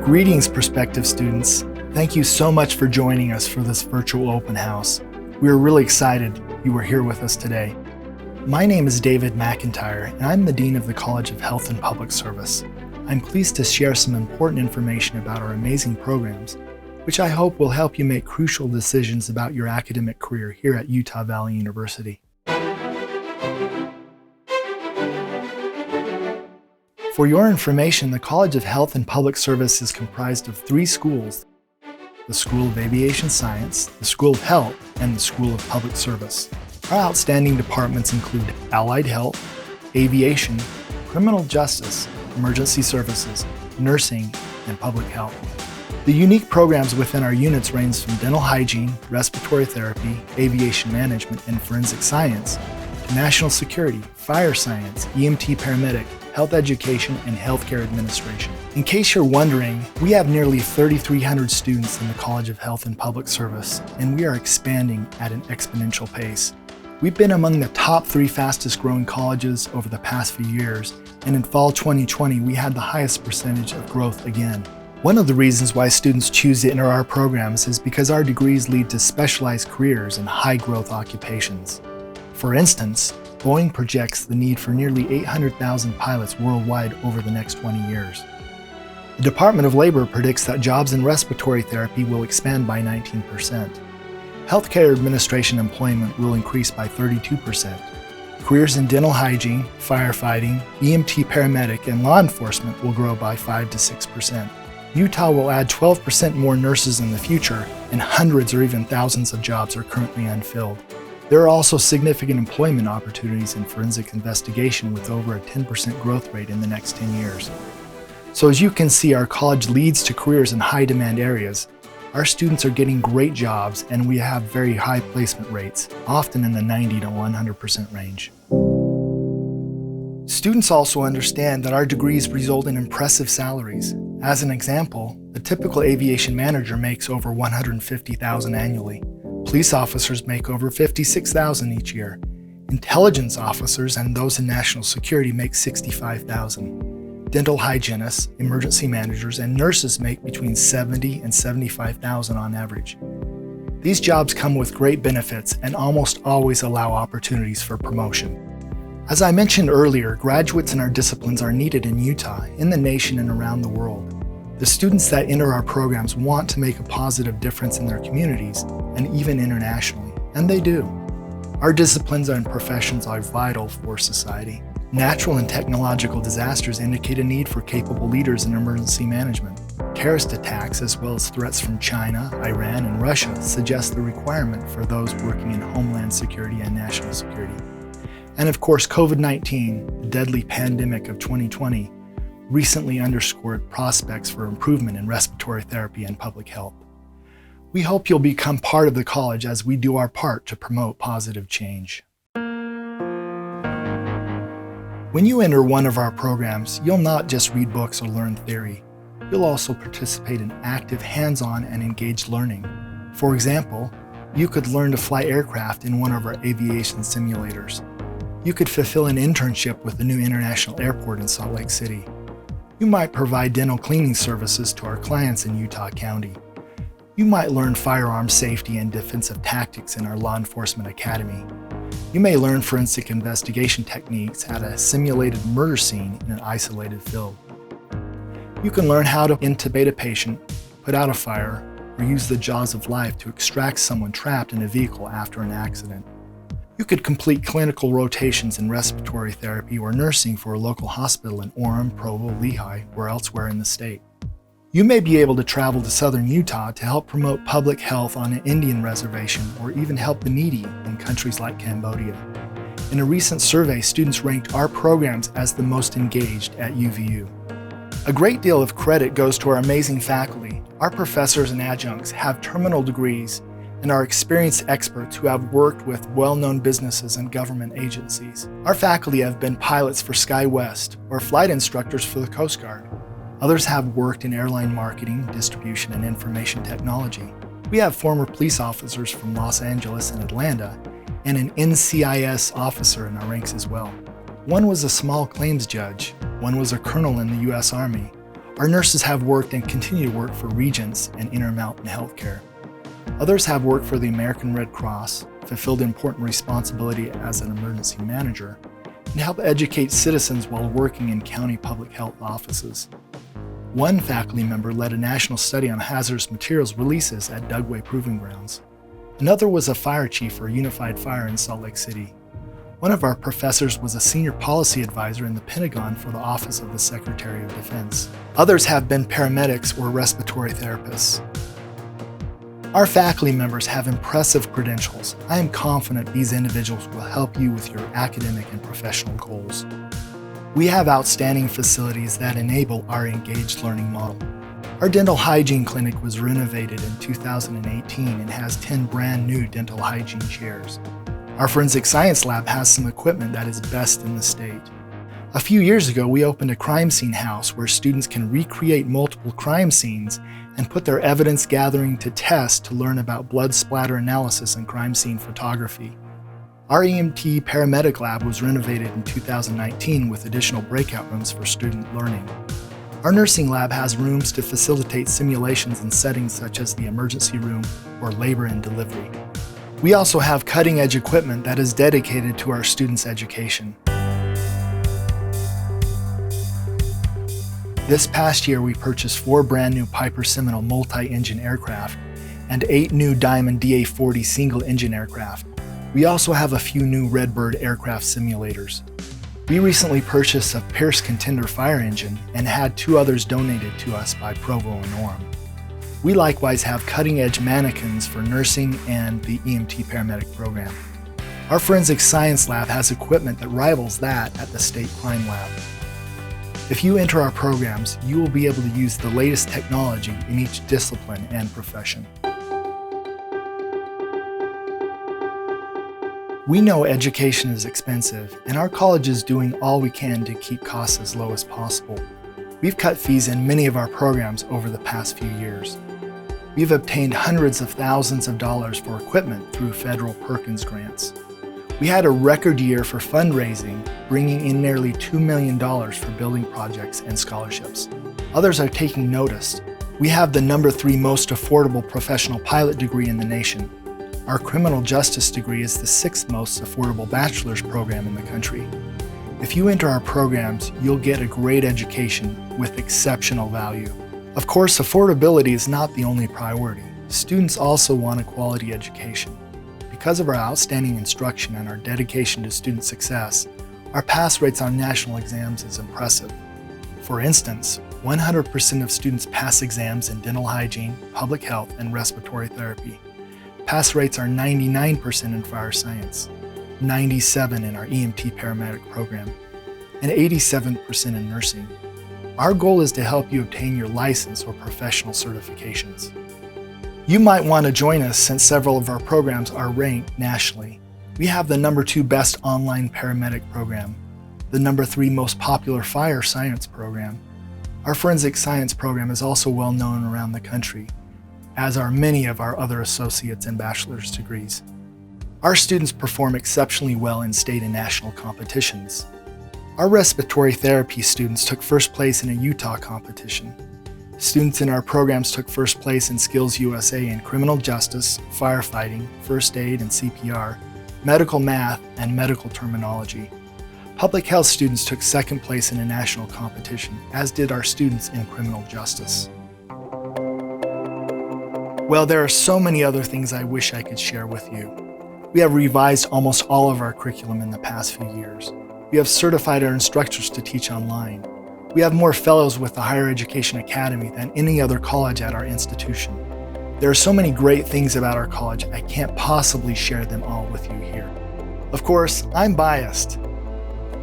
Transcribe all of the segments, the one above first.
Greetings, prospective students. Thank you so much for joining us for this virtual open house. We are really excited you are here with us today. My name is David McIntyre, and I'm the Dean of the College of Health and Public Service. I'm pleased to share some important information about our amazing programs, which I hope will help you make crucial decisions about your academic career here at Utah Valley University. For your information, the College of Health and Public Service is comprised of 3 schools: the School of Aviation Science, the School of Health, and the School of Public Service. Our outstanding departments include Allied Health, Aviation, Criminal Justice, Emergency Services, Nursing, and Public Health. The unique programs within our units range from dental hygiene, respiratory therapy, aviation management, and forensic science, to national security, fire science, EMT paramedic, health education, and healthcare administration. In case you're wondering, we have nearly 3,300 students in the College of Health and Public Service, and we are expanding at an exponential pace. We've been among the top 3 fastest growing colleges over the past few years, and in fall 2020, we had the highest percentage of growth again. One of the reasons why students choose to enter our programs is because our degrees lead to specialized careers in high growth occupations. For instance, Boeing projects the need for nearly 800,000 pilots worldwide over the next 20 years. The Department of Labor predicts that jobs in respiratory therapy will expand by 19%. Healthcare administration employment will increase by 32%. Careers in dental hygiene, firefighting, EMT paramedic, and law enforcement will grow by 5 to 6%. Utah will add 12% more nurses in the future, and hundreds or even thousands of jobs are currently unfilled. There are also significant employment opportunities in forensic investigation with over a 10% growth rate in the next 10 years. So as you can see, our college leads to careers in high demand areas. Our students are getting great jobs, and we have very high placement rates, often in the 90 to 100% range. Students also understand that our degrees result in impressive salaries. As an example, a typical aviation manager makes over $150,000 annually. Police officers make over $56,000 each year. Intelligence officers and those in national security make $65,000. Dental hygienists, emergency managers, and nurses make between $70,000 and $75,000 on average. These jobs come with great benefits and almost always allow opportunities for promotion. As I mentioned earlier, graduates in our disciplines are needed in Utah, in the nation, and around the world. The students that enter our programs want to make a positive difference in their communities and even internationally, and they do. Our disciplines and professions are vital for society. Natural and technological disasters indicate a need for capable leaders in emergency management. Terrorist attacks, as well as threats from China, Iran, and Russia, suggest the requirement for those working in homeland security and national security. And of course, COVID-19, the deadly pandemic of 2020, recently underscored prospects for improvement in respiratory therapy and public health. We hope you'll become part of the college as we do our part to promote positive change. When you enter one of our programs, you'll not just read books or learn theory. You'll also participate in active, hands-on, and engaged learning. For example, you could learn to fly aircraft in one of our aviation simulators. You could fulfill an internship with the new international airport in Salt Lake City. You might provide dental cleaning services to our clients in Utah County. You might learn firearm safety and defensive tactics in our law enforcement academy. You may learn forensic investigation techniques at a simulated murder scene in an isolated field. You can learn how to intubate a patient, put out a fire, or use the jaws of life to extract someone trapped in a vehicle after an accident. You could complete clinical rotations in respiratory therapy or nursing for a local hospital in Orem, Provo, Lehi, or elsewhere in the state. You may be able to travel to southern Utah to help promote public health on an Indian reservation or even help the needy in countries like Cambodia. In a recent survey, students ranked our programs as the most engaged at UVU. A great deal of credit goes to our amazing faculty. Our professors and adjuncts have terminal degrees and are experienced experts who have worked with well-known businesses and government agencies. Our faculty have been pilots for SkyWest or flight instructors for the Coast Guard. Others have worked in airline marketing, distribution, and information technology. We have former police officers from Los Angeles and Atlanta, and an NCIS officer in our ranks as well. One was a small claims judge, one was a colonel in the U.S. Army. Our nurses have worked and continue to work for Regents and Intermountain Healthcare. Others have worked for the American Red Cross, fulfilled important responsibility as an emergency manager, and helped educate citizens while working in county public health offices. One faculty member led a national study on hazardous materials releases at Dugway Proving Grounds. Another was a fire chief for Unified Fire in Salt Lake City. One of our professors was a senior policy advisor in the Pentagon for the Office of the Secretary of Defense. Others have been paramedics or respiratory therapists. Our faculty members have impressive credentials. I am confident these individuals will help you with your academic and professional goals. We have outstanding facilities that enable our engaged learning model. Our dental hygiene clinic was renovated in 2018 and has 10 brand new dental hygiene chairs. Our forensic science lab has some equipment that is best in the state. A few years ago, we opened a crime scene house where students can recreate multiple crime scenes and put their evidence gathering to test to learn about blood splatter analysis and crime scene photography. Our EMT paramedic lab was renovated in 2019 with additional breakout rooms for student learning. Our nursing lab has rooms to facilitate simulations in settings such as the emergency room or labor and delivery. We also have cutting-edge equipment that is dedicated to our students' education. This past year, we purchased 4 brand new Piper Seminole multi-engine aircraft and 8 new Diamond DA-40 single-engine aircraft. We also have a few new Redbird aircraft simulators. We recently purchased a Pierce Contender fire engine and had 2 others donated to us by Provo and Orem. We likewise have cutting-edge mannequins for nursing and the EMT paramedic program. Our forensic science lab has equipment that rivals that at the state crime lab. If you enter our programs, you will be able to use the latest technology in each discipline and profession. We know education is expensive, and our college is doing all we can to keep costs as low as possible. We've cut fees in many of our programs over the past few years. We've obtained hundreds of thousands of dollars for equipment through federal Perkins grants. We had a record year for fundraising, bringing in nearly $2 million for building projects and scholarships. Others are taking notice. We have the number 3 most affordable professional pilot degree in the nation. Our criminal justice degree is the 6th most affordable bachelor's program in the country. If you enter our programs, you'll get a great education with exceptional value. Of course, affordability is not the only priority. Students also want a quality education. Because of our outstanding instruction and our dedication to student success, our pass rates on national exams is impressive. For instance, 100% of students pass exams in dental hygiene, public health, and respiratory therapy. Pass rates are 99% in fire science, 97% in our EMT paramedic program, and 87% in nursing. Our goal is to help you obtain your license or professional certifications. You might want to join us since several of our programs are ranked nationally. We have the number 2 best online paramedic program, the number 3 most popular fire science program. Our forensic science program is also well known around the country, as are many of our other associate's and bachelor's degrees. Our students perform exceptionally well in state and national competitions. Our respiratory therapy students took first place in a Utah competition. Students in our programs took first place in Skills USA in criminal justice, firefighting, first aid and CPR, medical math, and medical terminology. Public health students took second place in a national competition, as did our students in criminal justice. Well, there are so many other things I wish I could share with you. We have revised almost all of our curriculum in the past few years. We have certified our instructors to teach online. We have more fellows with the Higher Education Academy than any other college at our institution. There are so many great things about our college, I can't possibly share them all with you here. Of course, I'm biased.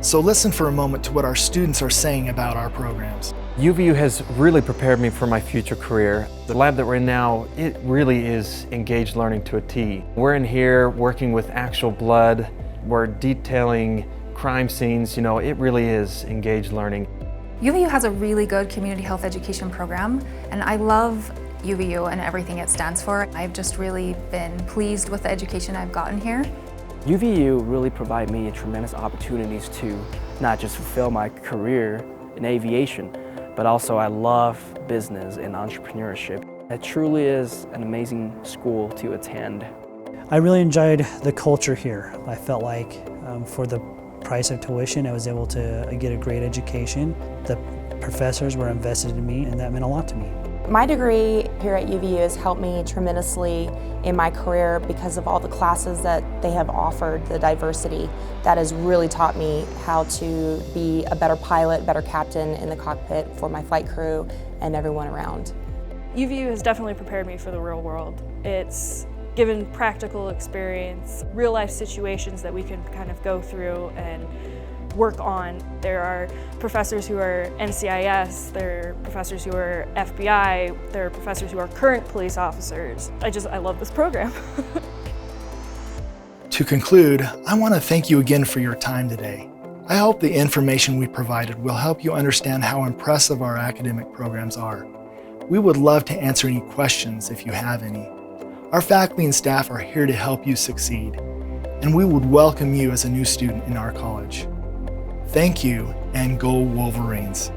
So listen for a moment to what our students are saying about our programs. UVU has really prepared me for my future career. The lab that we're in now, it really is engaged learning to a T. We're in here working with actual blood. We're detailing crime scenes. You know, it really is engaged learning. UVU has a really good community health education program, and I love UVU and everything it stands for. I've just really been pleased with the education I've gotten here. UVU really provided me tremendous opportunities to not just fulfill my career in aviation, but also I love business and entrepreneurship. It truly is an amazing school to attend. I really enjoyed the culture here. I felt like for the price of tuition, I was able to get a great education. The professors were invested in me, and that meant a lot to me. My degree here at UVU has helped me tremendously in my career because of all the classes that they have offered, the diversity. That has really taught me how to be a better pilot, better captain in the cockpit for my flight crew and everyone around. UVU has definitely prepared me for the real world. It's given practical experience, real life situations that we can kind of go through and work on. There are professors who are NCIS, there are professors who are FBI, there are professors who are current police officers. I love this program. To conclude, I want to thank you again for your time today. I hope the information we provided will help you understand how impressive our academic programs are. We would love to answer any questions if you have any. Our faculty and staff are here to help you succeed, and we would welcome you as a new student in our college. Thank you, and go Wolverines!